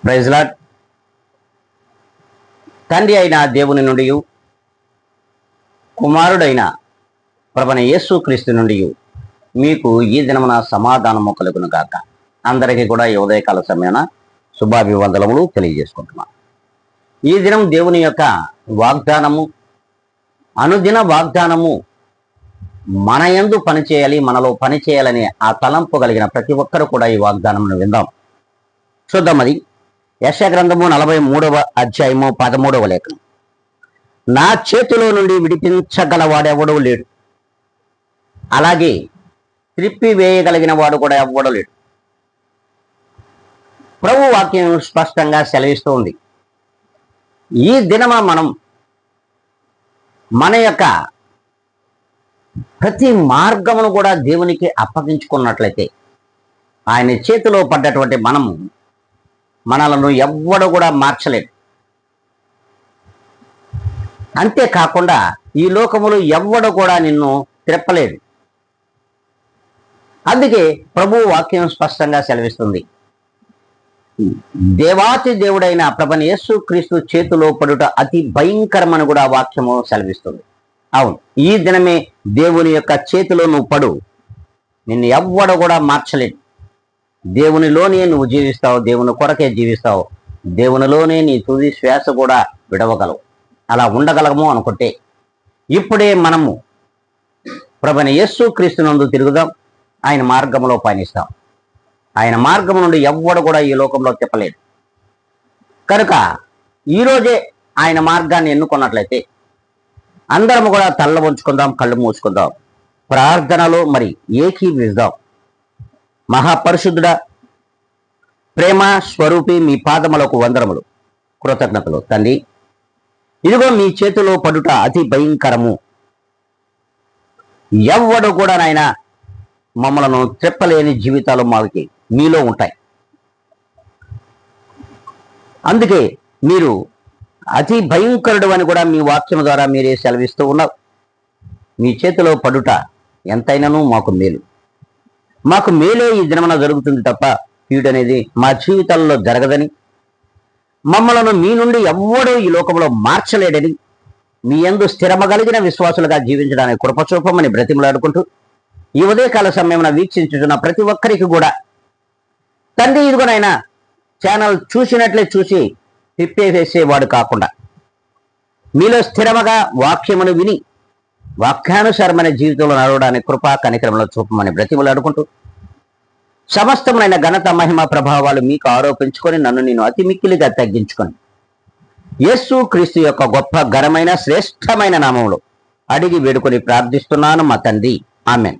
Praise lord. తండ్రి అయిన దేవుని నుండి కుమారుడైన ప్రభువైన యేసుక్రీస్తు నుండి మీకు ఈ దినమున సమాధానము కలుగును గాక. అందరికీ కూడా ఈ ఉదయకాల సమయాన శుభాభివందనములు తెలియజేసుకుంటున్నాను. ఈ దినం దేవుని యొక్క వాగ్దానము, అనుదిన వాగ్దానము మన యందు పనిచేయాలి, మనలో పనిచేయాలని ఆ తలంపు కలిగిన ప్రతి ఒక్కరు కూడా ఈ వాగ్దానమును విందాం. చూద్దాం. అది యెషయా గ్రంథము 43వ అధ్యాయము 13వ లేఖనం. నా చేతిలో నుండి విడిపించగలవాడెవడూ లేడు, అలాగే త్రిప్పివేయగలిగిన వాడు కూడా ఎవ్వడూ లేడు. ప్రభు వాక్యం స్పష్టంగా సెలవిస్తుంది. ఈ దినమ మనం మన యొక్క ప్రతి మార్గమును కూడా దేవునికి అప్పగించుకున్నట్లయితే ఆయన చేతిలో పడ్డటువంటి మనలను ఎవ్వడు కూడా మార్చలేడు. అంతేకాకుండా ఈ లోకములో ఎవ్వడు కూడా నిన్ను త్రెప్పలేడు. అందుకే ప్రభు వాక్యం స్పష్టంగా సెలవిస్తుంది. దేవాతి దేవుడైన ప్రభువైన యేసుక్రీస్తు చేతిలో పడుట అతి భయంకరమని కూడా వాక్యము సెలవిస్తుంది. అవును, ఈ దినమే దేవుని యొక్క చేతిలో నువ్వు పడు, నిన్ను ఎవ్వడు కూడా మార్చలేడు. దేవునిలోనే నువ్వు జీవిస్తావు, దేవుని కొరకే జీవిస్తావు, దేవునిలోనే నీ తుది శ్వాస కూడా విడవగలవు. అలా ఉండగలము అనుకుంటే ఇప్పుడే మనము ప్రభువైన యేసుక్రీస్తునందు తిరుగుదాం, ఆయన మార్గంలో పయనిస్తాం. ఆయన మార్గం నుండి ఎవ్వడు కూడా ఈ లోకంలో తిప్పలేడు. కనుక ఈరోజే ఆయన మార్గాన్ని ఎన్నుకున్నట్లయితే అందరము కూడా తల్ల ఉంచుకుందాం, కళ్ళు మూసుకుందాం, ప్రార్థనలో మరి ఏకీవిద్దాం. మహాపరిశుద్ధుడా, ప్రేమ స్వరూపి, మీ పాదములకు వందనములు, కృతజ్ఞతలు తండ్రి. ఇదిగో మీ చేతిలో పడుట అతి భయంకరము, ఎవ్వడు కూడా నాయన మమ్మలను త్రెప్పలేని జీవితాలు మాకి మీలో ఉంటాయి. అందుకే మీరు అతి భయంకరుడు అని కూడా మీ వాక్యం ద్వారా మీరే సెలవిస్తూ ఉన్నారు. మీ చేతిలో పడుట ఎంతైనాను మాకు మేలు, మాకు మేలే ఈ దినమున జరుగుతుంది తప్ప కీడు అనేది మా జీవితాల్లో జరగదని, మమ్మలను మీ నుండి ఎవ్వడూ ఈ లోకంలో మార్చలేడని, మీ యందు స్థిరమగలిగిన విశ్వాసులుగా జీవించడానికి కృపచూపమని బ్రతిమలాడుకుంటూ ఈ ఉదయకాల సమయమున వీక్షించుతున్న ప్రతి ఒక్కరికి కూడా తండ్రి, ఇదిగోనైనా ఛానల్ చూసినట్లే చూసి తిప్పేసేవాడు కాకుండా మీలో స్థిరముగా వాక్యమును విని వాక్యానుసారమైన జీవితంలో నడవడానికి కృపా కనికరంలో చూపమని బ్రతిమలాడుకుంటూ సమస్తమైన ఘనత మహిమ ప్రభావాలు మీకు ఆరోపించుకొని నన్ను నేను అతి మిక్కిలిగా తగ్గించుకొని యేసుక్రీస్తు యొక్క గొప్ప ఘనమైన శ్రేష్టమైన నామములో అడిగి వేడుకొని ప్రార్థిస్తున్నాను మా తండ్రి. ఆమెన్.